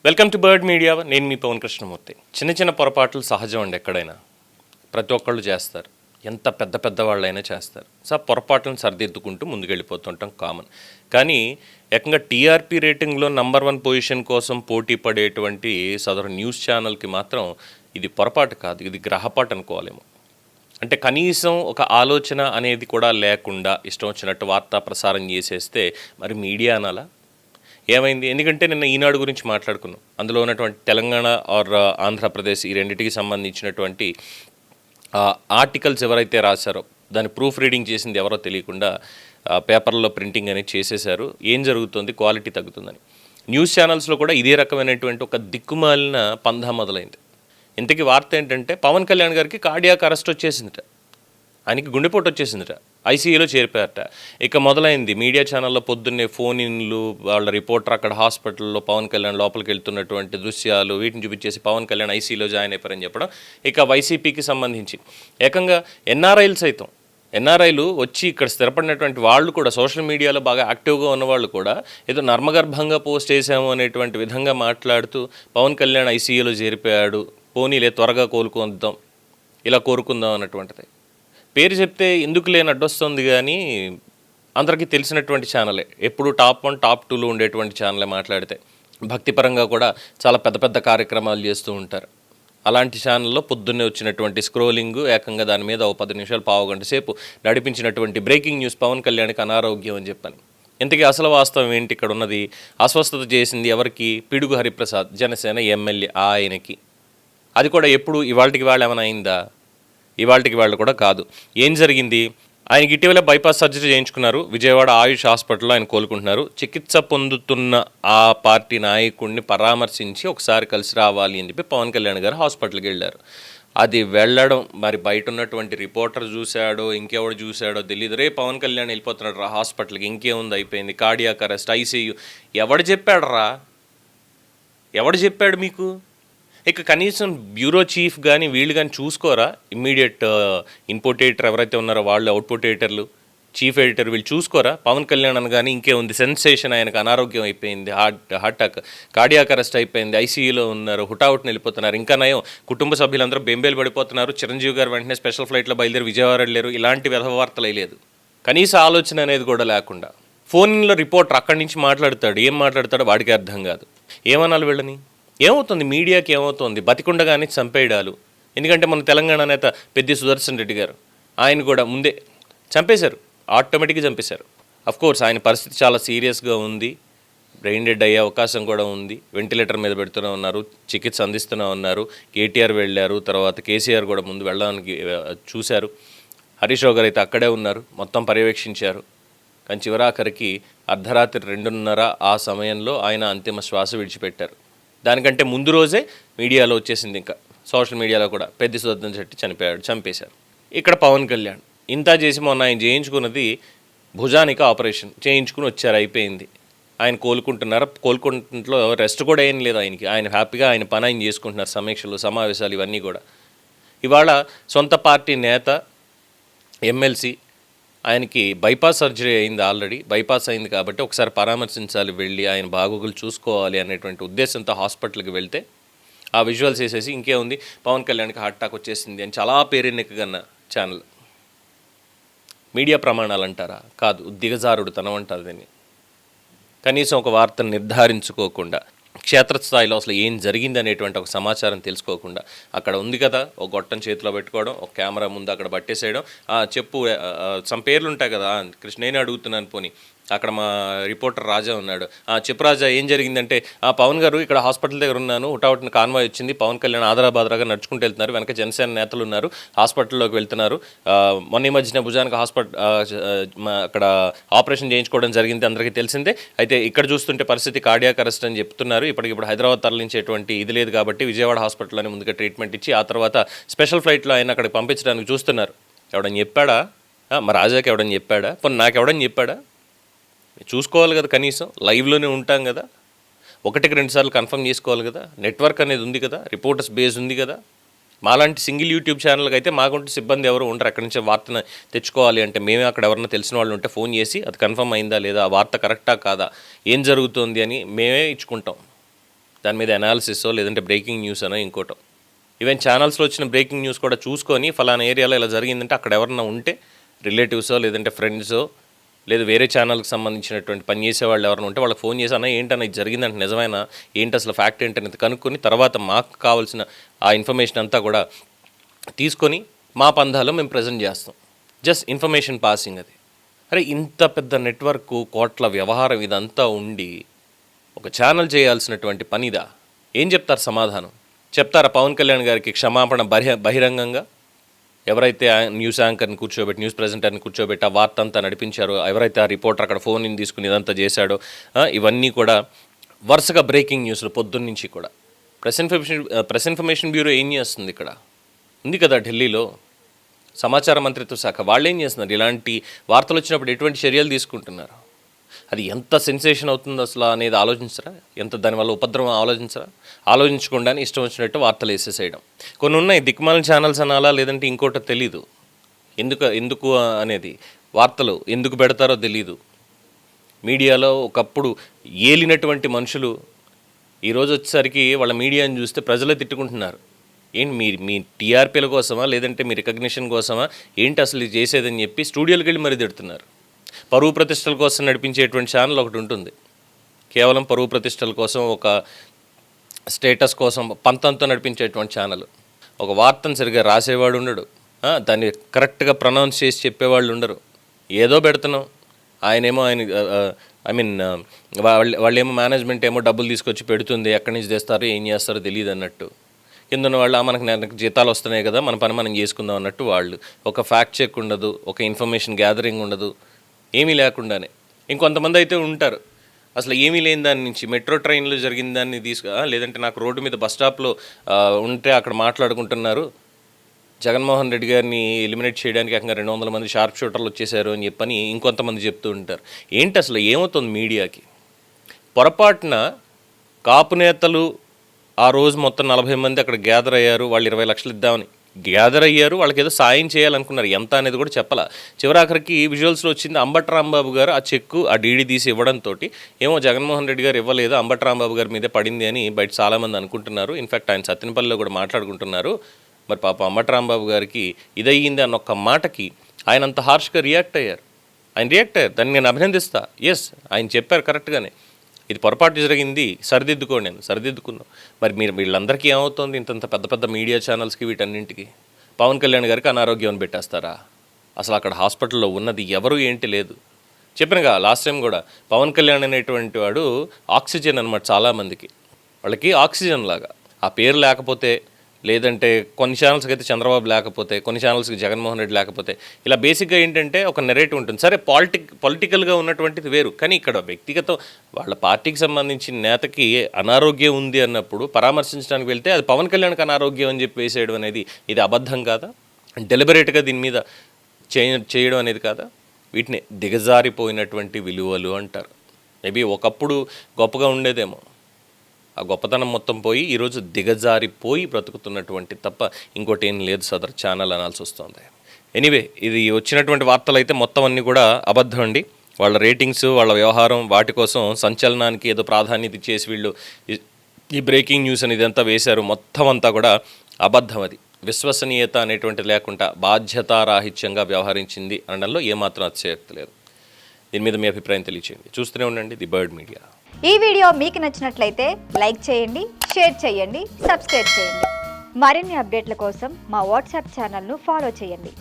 Welcome to bird media. నేను మీ పవన్ కృష్ణమూర్తి. చిన్న చిన్న పొరపాట్లు సహజం అండి, ఎక్కడైనా ప్రతి ఒక్కళ్ళు చేస్తారు. ఎంత పెద్ద పెద్ద వాళ్ళైనా చేస్తారు. సో ఆ పొరపాట్లను సరిదిద్దుకుంటూ ముందుకెళ్ళిపోతుంటాం కామన్. కానీ ఏకంగా టీఆర్పీ రేటింగ్లో నంబర్ 1 పొజిషన్ కోసం పోటీ పడేటువంటి సదరు న్యూస్ ఛానల్కి మాత్రం ఇది పొరపాటు కాదు, ఇది గ్రహపాటు అనుకోవాలేమో. అంటే కనీసం ఒక ఆలోచన అనేది కూడా లేకుండా ఇష్టం వచ్చినట్టు వార్తా ప్రసారం చేసేస్తే మరి మీడియా అనాలా? ఏమైంది? ఎందుకంటే నిన్న ఈనాడు గురించి మాట్లాడుకున్నాం. అందులో ఉన్నటువంటి తెలంగాణ ఆర్ ఆంధ్రప్రదేశ్ ఈ రెండింటికి సంబంధించినటువంటి ఆర్టికల్స్ ఎవరైతే రాశారో దాన్ని ప్రూఫ్ రీడింగ్ చేసింది ఎవరో తెలియకుండా పేపర్లో ప్రింటింగ్ అనేది చేసేశారు. ఏం జరుగుతుంది? క్వాలిటీ తగ్గుతుందని. న్యూస్ ఛానల్స్లో కూడా ఇదే రకమైనటువంటి ఒక దిక్కుమాలిన పందా మొదలైంది. ఇంతకీ వార్త ఏంటంటే పవన్ కళ్యాణ్ గారికి కార్డియాక్ అరెస్ట్ వచ్చేసిందట, ఆయనకి గుండెపోటు వచ్చేసిందట, ఐసీయూలో చేరిపోయారట. ఇక మొదలైంది మీడియా ఛానల్లో పొద్దున్నే ఫోన్ ఇన్లు, వాళ్ళ రిపోర్టర్ అక్కడ హాస్పిటల్లో పవన్ కళ్యాణ్ లోపలికి వెళ్తున్నటువంటి దృశ్యాలు వీటిని చూపించేసి పవన్ కళ్యాణ్ ఐసీయూలో జాయిన్ అయిపోయారని చెప్పడం. ఇక వైసీపీకి సంబంధించి ఏకంగా ఎన్ఆర్ఐలు వచ్చి ఇక్కడ స్థిరపడినటువంటి వాళ్ళు కూడా సోషల్ మీడియాలో బాగా యాక్టివ్గా ఉన్నవాళ్ళు కూడా ఏదో నర్మగర్భంగా పోస్ట్ చేశాము అనేటువంటి విధంగా మాట్లాడుతూ పవన్ కళ్యాణ్ ఐసీయూలో చేరిపోయాడు, పోనీలే త్వరగా కోలుకుందాం, ఇలా కోరుకుందాం అన్నటువంటిది. పేరు చెప్తే ఎందుకు లేని అడ్డొస్తుంది, కానీ అందరికీ తెలిసినటువంటి ఛానలే, ఎప్పుడు టాప్ 1 టాప్ 2లో ఉండేటువంటి ఛానలే. మాట్లాడితే భక్తిపరంగా కూడా చాలా పెద్ద పెద్ద కార్యక్రమాలు చేస్తూ ఉంటారు. అలాంటి ఛానల్లో పొద్దున్నే వచ్చినటువంటి స్క్రోలింగ్, ఏకంగా దాని మీద 10 నిమిషాలు పావుగంట సేపు నడిపించినటువంటి బ్రేకింగ్ న్యూస్ పవన్ కళ్యాణ్కి అనారోగ్యం అని చెప్పాను. ఇంతకీ అసలు వాస్తవం ఏంటి? ఇక్కడ ఉన్నది అస్వస్థత చేసింది ఎవరికి? పిడుగు హరిప్రసాద్, జనసేన ఎమ్మెల్యే ఆయనకి. అది కూడా ఎప్పుడు? ఇవాళకి వాళ్ళు ఏమైనా అయిందా? ఇవాళకి వాళ్ళు కూడా కాదు. ఏం జరిగింది? ఆయనకి ఇటీవల బైపాస్ సర్జరీ చేయించుకున్నారు. విజయవాడ ఆయుష్ హాస్పిటల్లో ఆయన కోలుకుంటున్నారు. చికిత్స పొందుతున్న ఆ పార్టీ నాయకుడిని పరామర్శించి ఒకసారి కలిసి రావాలి అని చెప్పి పవన్ కళ్యాణ్ గారు హాస్పిటల్కి వెళ్ళారు. అది వెళ్ళడం మరి బయట ఉన్నటువంటి రిపోర్టర్ చూశాడో ఇంకెవడు చూశాడో తెలియదు. రే పవన్ కళ్యాణ్ వెళ్ళిపోతున్నాడు రా హాస్పిటల్కి, ఇంకేముంది అయిపోయింది, కార్డియాక్ అరెస్ట్, ఐసీయూ. ఎవడు చెప్పాడు మీకు? ఇక కనీసం బ్యూరో చీఫ్ కానీ వీళ్ళు కానీ చూసుకోరా? ఇమ్మీడియట్ ఇన్పుట్ ఎడిటర్ ఎవరైతే ఉన్నారో వాళ్ళు, అవుట్పుట్ ఎడిటర్లు, చీఫ్ ఎడిటర్ వీళ్ళు చూసుకోరా? పవన్ కళ్యాణ్ అనగానే ఇంకేముంది, సెన్సేషన్, ఆయనకు అనారోగ్యం అయిపోయింది, హార్ట్ అటాక్, కార్డియాక్ అరెస్ట్ అయిపోయింది, ఐసీయూలో ఉన్నారు, హుటాహుట్ని వెళ్ళిపోతున్నారు. ఇంకా నయం కుటుంబ సభ్యులందరూ బెంబేలు పడిపోతున్నారు. చిరంజీవి గారు వెంటనే స్పెషల్ ఫ్లైట్లో బయలుదేరి విజయవాడ వెళ్ళారు. ఇలాంటి వ్యధవార్తలు లేదు. కనీస ఆలోచన అనేది కూడా లేకుండా ఫోన్లో రిపోర్టర్ అక్కడి నుంచి మాట్లాడతాడు. ఏం మాట్లాడతాడో వాడికి అర్థం కాదు. ఏమనాలి వీళ్ళని? ఏమవుతుంది? మీడియాకి ఏమవుతుంది? బతికుండగానే చంపేయడాలు. ఎందుకంటే మన తెలంగాణ నేత పెద్ది సుదర్శన్ రెడ్డి గారు, ఆయన కూడా ముందే చంపేశారు, ఆటోమేటిక్గా చంపేశారు. అఫ్కోర్స్ ఆయన పరిస్థితి చాలా సీరియస్గా ఉంది, బ్రెయిన్ డెడ్ అయ్యే అవకాశం కూడా ఉంది. వెంటిలేటర్ మీద పెడుతూనే ఉన్నారు, చికిత్స అందిస్తూనే ఉన్నారు. కేటీఆర్ వెళ్ళారు, తర్వాత కేసీఆర్ కూడా ముందు వెళ్ళడానికి చూశారు. హరీష్ రావు గారు అయితే అక్కడే ఉన్నారు, మొత్తం పర్యవేక్షించారు. కానీ చివరాఖరికి అర్ధరాత్రి 2:30 ఆ సమయంలో ఆయన అంతిమ శ్వాస విడిచిపెట్టారు. దానికంటే ముందు రోజే మీడియాలో వచ్చేసింది, ఇంకా సోషల్ మీడియాలో కూడా పెద్ది సుదర్శన్ రెడ్డి చనిపోయాడు, చంపేశారు. ఇక్కడ పవన్ కళ్యాణ్ ఇంత చేసి మొన్న ఆయన చేయించుకున్నది భుజానికి ఆపరేషన్ చేయించుకుని వచ్చారు, అయిపోయింది. ఆయన కోలుకుంటున్నట్లో రెస్ట్ కూడా ఏం లేదు ఆయనకి. ఆయన హ్యాపీగా ఆయన పని ఆయన చేసుకుంటున్నారు, సమీక్షలు, సమావేశాలు ఇవన్నీ కూడా. ఇవాళ సొంత పార్టీ నేత ఎమ్మెల్సీ, ఆయనకి బైపాస్ సర్జరీ అయింది, ఆల్రెడీ బైపాస్ అయింది కాబట్టి ఒకసారి పరామర్శించాలి, వెళ్ళి ఆయన బాగోగులు చూసుకోవాలి అనేటువంటి ఉద్దేశంతో హాస్పిటల్కి వెళ్తే ఆ విజువల్స్ వేసేసి ఇంకేముంది పవన్ కళ్యాణ్కి హార్ట్ అటాక్ వచ్చేసింది అని చాలా పేరెన్నికగన్న ఛానల్. మీడియా ప్రమాణాలు అంటారా? కాదు, దిగజారుడుతనం అంటారు దీన్ని. కనీసం ఒక వార్తను నిర్ధారించుకోకుండా, క్షేత్రస్థాయిలో అసలు ఏం జరిగింది అనేటువంటి ఒక సమాచారం తెలుసుకోకుండా, అక్కడ ఉంది కదా ఒక గొట్టం చేతిలో పెట్టుకోవడం, ఒక కెమెరా ముందు అక్కడ పట్టేసేయడం, చెప్పు సమ్ పేర్లు ఉంటాయి కదా, కృష్ణేనే అడుగుతున్నాను పోనీ, అక్కడ మా రిపోర్టర్ రాజా ఉన్నాడు, చెప్పు రాజా ఏం జరిగిందంటే, పవన్ గారు ఇక్కడ హాస్పిటల్ దగ్గర ఉన్నాను, హుటాహుటిన కాన్వాయ్ వచ్చింది, పవన్ కళ్యాణ్ ఆదరాబాదరాగా నడుచుకుంటూ వెళ్తున్నారు, వెనక జనసేన నేతలు ఉన్నారు, హాస్పిటల్లోకి వెళ్తున్నారు, మొన్న మధ్యన భుజానికి అక్కడ ఆపరేషన్ చేయించుకోవడం జరిగింది, అందరికీ తెలిసిందే. అయితే ఇక్కడ చూస్తుంటే పరిస్థితి కార్డియాక్ అరెస్ట్ అని చెప్తున్నారు. ఇప్పటికిప్పుడు హైదరాబాద్ తరలించేటువంటి ఇది లేదు కాబట్టి విజయవాడ హాస్పిటల్లోనే ముందుగా ట్రీట్మెంట్ ఇచ్చి ఆ తర్వాత స్పెషల్ ఫ్లైట్లో ఆయన అక్కడికి పంపించడానికి చూస్తున్నారు. ఎవడని చెప్పాడా? మా రాజాకి ఎవడని చెప్పాడా? పోనీ నాకు ఎవడని చెప్పాడా? చూసుకోవాలి కదా, కనీసం లైవ్లోనే ఉంటాం కదా, 1-2 సార్లు కన్ఫర్మ్ చేసుకోవాలి కదా. నెట్వర్క్ అనేది ఉంది కదా, రిపోర్టర్స్ బేస్ ఉంది కదా. మాలాంటి సింగిల్ యూట్యూబ్ ఛానల్కి అయితే మాకుంటే సిబ్బంది ఎవరు ఉండరు. అక్కడి నుంచి వార్తను తెచ్చుకోవాలి అంటే మేమే అక్కడ ఎవరన్నా తెలిసిన వాళ్ళు ఉంటే ఫోన్ చేసి అది కన్ఫర్మ్ అయిందా లేదా, ఆ వార్త కరెక్టా కాదా, ఏం జరుగుతుంది అని మేమే ఇచ్చుకుంటాం. దాని మీద అనాలిసిసో లేదంటే బ్రేకింగ్ న్యూస్ అనో ఇంకోటో. ఈవెన్ ఛానల్స్లో వచ్చిన బ్రేకింగ్ న్యూస్ కూడా చూసుకొని ఫలానా ఏరియాలో ఇలా జరిగిందంటే అక్కడ ఎవరన్నా ఉంటే రిలేటివ్సో లేదంటే ఫ్రెండ్సో లేదు వేరే ఛానల్కి సంబంధించినటువంటి పనిచేసే వాళ్ళు ఎవరైనా ఉంటే వాళ్ళకి ఫోన్ చేసి అన్న ఏంటన్నా ఇది జరిగిందంటే నిజమైనా ఏంటి అసలు ఫ్యాక్ట్ ఏంటనేది కనుక్కొని తర్వాత మాకు కావాల్సిన ఆ ఇన్ఫర్మేషన్ అంతా కూడా తీసుకొని మా పందాలో మేము ప్రజెంట్ చేస్తాం. జస్ట్ ఇన్ఫర్మేషన్ పాసింగ్ అది. అరే ఇంత పెద్ద నెట్వర్క్ కోట్ల వ్యవహారం ఇదంతా ఉండి ఒక ఛానల్ చేయాల్సినటువంటి పనిదా? ఏం చెప్తారు సమాధానం? చెప్తారా పవన్ కళ్యాణ్ గారికి క్షమాపణ బహిరంగంగా? ఎవరైతే న్యూస్ యాంకర్ని కూర్చోబెట్టి న్యూస్ ప్రెజెంటర్ని కూర్చోబెట్టి ఆ వార్త అంతా నడిపించారో, ఎవరైతే ఆ రిపోర్టర్ అక్కడ ఫోన్ తీసుకుని ఇదంతా చేశాడో, ఇవన్నీ కూడా వరుసగా బ్రేకింగ్ న్యూస్లు పొద్దున్నుంచి కూడా. ప్రెస్ ఇన్ఫర్మేషన్ బ్యూరో ఏం చేస్తుంది? ఇక్కడ ఉంది కదా ఢిల్లీలో సమాచార మంత్రిత్వ శాఖ, వాళ్ళు ఏం చేస్తున్నారు? ఇలాంటి వార్తలు వచ్చినప్పుడు ఎటువంటి చర్యలు తీసుకుంటున్నారు? అది ఎంత సెన్సేషన్ అవుతుంది అసలు అనేది ఆలోచించరా? ఎంత దానివల్ల ఉపద్రవం ఆలోచించరా? ఆలోచించకుండానే ఇష్టం వచ్చినట్టు వార్తలు వేసేసేయడం. కొన్ని ఉన్నాయి దిక్మాలిన ఛానల్స్ అనాలా లేదంటే ఇంకోటో తెలీదు. ఎందుకు అనేది వార్తలు ఎందుకు పెడతారో తెలీదు. మీడియాలో ఒకప్పుడు ఏలినటువంటి మనుషులు ఈరోజు వచ్చేసరికి వాళ్ళ మీడియాని చూస్తే ప్రజలే తిట్టుకుంటున్నారు. ఏంటి మీ టీఆర్పీల కోసమా లేదంటే మీ రికగ్నిషన్ కోసమా ఏంటి అసలు ఇది చేసేదని చెప్పి స్టూడియోకి వెళ్ళి మరీ తిడుతున్నారు. పరువు ప్రతిష్టల కోసం నడిపించేటువంటి ఛానల్ ఒకటి ఉంటుంది. కేవలం పరువు ప్రతిష్టల కోసం, ఒక స్టేటస్ కోసం పంతంతో నడిపించేటువంటి ఛానల్. ఒక వార్తను సరిగ్గా రాసేవాడు ఉండడు, దాన్ని కరెక్ట్గా ప్రొనౌన్స్ చేసి చెప్పేవాళ్ళు ఉండరు. ఏదో పెడుతున్నాం, ఆయనేమో వాళ్ళేమో మేనేజ్మెంట్ ఏమో డబ్బులు తీసుకొచ్చి పెడుతుంది, ఎక్కడి నుంచి తెస్తారో ఏం చేస్తారో తెలియదు అన్నట్టు. కింద ఉన్న వాళ్ళు మనకు జీతాలు వస్తున్నాయి కదా, మన పని మనం చేసుకుందాం అన్నట్టు వాళ్ళు. ఒక ఫ్యాక్ట్ చెక్ ఉండదు, ఒక ఇన్ఫర్మేషన్ గ్యాదరింగ్ ఉండదు, ఏమీ లేకుండానే. ఇంకొంతమంది అయితే ఉంటారు అసలు ఏమీ లేని దాని నుంచి మెట్రో ట్రైన్లో జరిగిన దాన్ని లేదంటే నాకు రోడ్డు మీద బస్ స్టాప్లో ఉంటే అక్కడ మాట్లాడుకుంటున్నారు, జగన్మోహన్ రెడ్డి గారిని ఎలిమినేట్ చేయడానికి ఏకంగా 200 మంది షార్ప్ షూటర్లు వచ్చేసారు అని చెప్పని ఇంకొంతమంది చెప్తూ ఉంటారు. ఏంటి అసలు ఏమవుతుంది మీడియాకి? పొరపాటున కాపు నేతలు ఆ రోజు మొత్తం 40 మంది అక్కడ గ్యాదర్ అయ్యారు, వాళ్ళు 20 లక్షలు ఇద్దామని గ్యాదర్ అయ్యారు, వాళ్ళకి ఏదో సాయం చేయాలనుకున్నారు, ఎంత అనేది కూడా చెప్పాల. చివరాఖరికి విజువల్స్లో వచ్చింది అంబటి రాంబాబు గారు ఆ చెక్కు ఆ డీడీ తీసి ఇవ్వడంతో ఏమో జగన్మోహన్ రెడ్డి గారు ఇవ్వలేదు, అంబటి రాంబాబు గారి మీదే పడింది అని బయట చాలామంది అనుకుంటున్నారు. ఇన్ఫ్యాక్ట్ ఆయన సత్యనపల్లిలో కూడా మాట్లాడుకుంటున్నారు. మరి పాప అంబటి రాంబాబు గారికి ఇదయ్యింది అన్న ఒక్క మాటకి ఆయన అంత హార్ష్గా రియాక్ట్ అయ్యారు. దాన్ని నేను అభినందిస్తా. ఎస్, ఆయన చెప్పారు కరెక్ట్గానే, ఇది పొరపాటు జరిగింది, సరిదిద్దుకోండి. నేను సరిదిద్దుకున్నాను. మరి వీళ్ళందరికీ ఏమవుతుంది? ఇంతంత పెద్ద పెద్ద మీడియా ఛానల్స్కి వీటన్నింటికి పవన్ కళ్యాణ్ గారికి అనారోగ్యం అని పెట్టేస్తారా? అసలు అక్కడ హాస్పిటల్లో ఉన్నది ఎవరు ఏంటి లేదు. చెప్పినగా లాస్ట్ టైం కూడా పవన్ కళ్యాణ్ అనేటువంటి వాడు ఆక్సిజన్ అనమాట చాలామందికి. వాళ్ళకి ఆక్సిజన్ లాగా. ఆ పేరు లేకపోతే, లేదంటే కొన్ని ఛానల్స్కి అయితే చంద్రబాబు లేకపోతే, కొన్ని ఛానల్స్కి జగన్మోహన్ రెడ్డి లేకపోతే, ఇలా బేసిక్గా ఏంటంటే ఒక నెరేటివ్ ఉంటుంది. సరే పొలిటికల్గా ఉన్నటువంటిది వేరు, కానీ ఇక్కడ వ్యక్తిగత వాళ్ళ పార్టీకి సంబంధించిన నేతకి అనారోగ్యం ఉంది అన్నప్పుడు పరామర్శించడానికి వెళ్తే అది పవన్ కళ్యాణ్కి అనారోగ్యం అని చెప్పి వేసేయడం అనేది ఇది అబద్ధం కాదా? డెలిబరేట్గా దీని మీద చేయడం అనేది కాదా? వీటిని దిగజారిపోయినటువంటి విలువలు అంటారు. మేబీ ఒకప్పుడు గొప్పగా ఉండేదేమో, ఆ గొప్పతనం మొత్తం పోయి ఈరోజు దిగజారిపోయి బ్రతుకుతున్నటువంటి తప్ప ఇంకోటి ఏం లేదు సదర్ ఛానల్ అనాల్సి వస్తుంది. ఎనీవే, ఇది వచ్చినటువంటి వార్తలు అయితే మొత్తం అన్నీ కూడా అబద్ధం అండి. వాళ్ళ రేటింగ్స్, వాళ్ళ వ్యవహారం, వాటి కోసం సంచలనానికి ఏదో ప్రాధాన్యత ఇచ్చేసి వీళ్ళు ఈ బ్రేకింగ్ న్యూస్ అని ఇదంతా వేశారు. మొత్తం అంతా కూడా అబద్ధం. అది విశ్వసనీయత అనేటువంటిది లేకుండా బాధ్యతారాహిత్యంగా వ్యవహరించింది అనడంలో ఏమాత్రం అతిశయోక్తి లేదు. దీని మీద మీ అభిప్రాయం తెలియచేయండి. చూస్తూనే ఉండండి ది బర్డ్ మీడియా. ఈ వీడియో మీకు నచ్చినట్లయితే లైక్ చేయండి, షేర్ చేయండి, సబ్స్క్రైబ్ చేయండి. మరిన్ని అప్డేట్ల కోసం మా వాట్సాప్ ఛానల్ను ఫాలో చేయండి.